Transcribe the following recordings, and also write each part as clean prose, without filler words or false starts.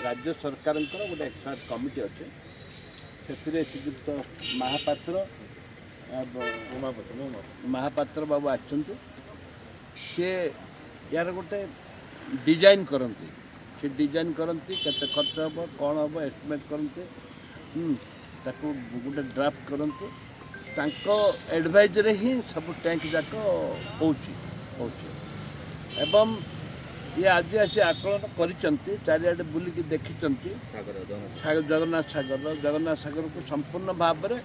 राज्य सरकार गोटे एक्सपर्ट कमिटी अच्छे से श्रीयुक्त महापात्र महापात्र बाबू आछंती से यार गोटे डिजाइन करती से डिजाइन करती केते खर्च हम कौन हम एस्टिमेट करते ताकू गोटे ड्राफ्ट करते तांको एडवाइजर ही सब टैंक जाक एवं ये आज आसी आकलन करिसेंती चारिआडे बुलिकी देखिचंती जगन्नाथ सागर को संपूर्ण भाव में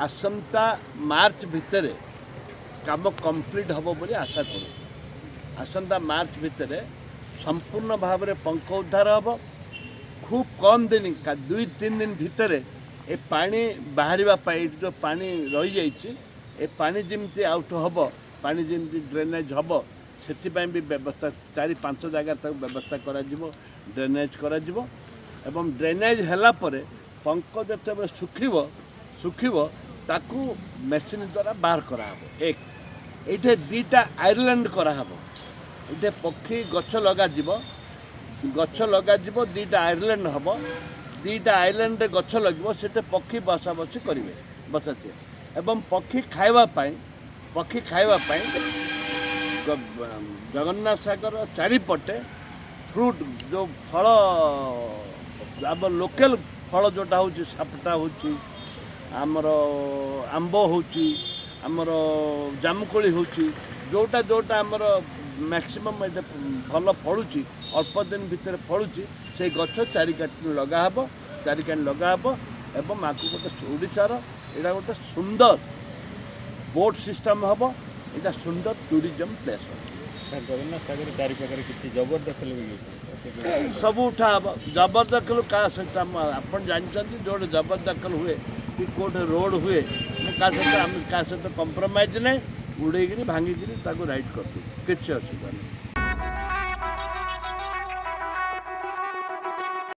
आसंता मार्च भितर काम कंप्लीट हम बोली आशा करूँ। आसंता मार्च भितर संपूर्ण भाव में पंख उद्धार हम खूब कम दिन 2-3 दिन भितर ए पानी बाहर जो पानी रही जाइए ए पानी जमी आउट हम पानी जमी ड्रेनेज हम से भी व्यवस्था 4-5 जगह तक व्यवस्था करा ड्रेनेज करा एवं ड्रेनेज हैला परे पंख जो सुखिब ताकू मेसीन द्वारा बाहर कराहब। एक ये 2टा आयरलैंड कराहब ये पक्षी गछ लगा 2टा आयरलैंड हम 2टा आयलैंड गछ लगे से पक्षी बसा बसी करेंगे बसाते एवं पक्षी खाइबा जगन्नाथ सागर चारिपटे फ्रूट जो फल आम लोकल फल जोटा हूँ सापटा हूँ आमर आंब हूँ आमर जामुकोली हूँ जोटा जोटा आमर मैक्सिमम भल फलुची अल्प दिन भितर फलुची से गछ 4 कानी लगाहब एवं आगे गोटे ओडिशार यहाँ गोटे सुंदर बोट सिस्टम हम यहाँ सुंदर टूरिज्म प्लेस जगन्नाथ सागर चारिपाखे किसी जबरदखल सब उठा जबरदखल क्या सहित आप जानते जो जबरदखल हुए कि कौटे रोड हुए क्या सहित कम्प्रोमाइज नहीं उड़ेगी भांगिकी राइट कर किसी असुविधा नहीं।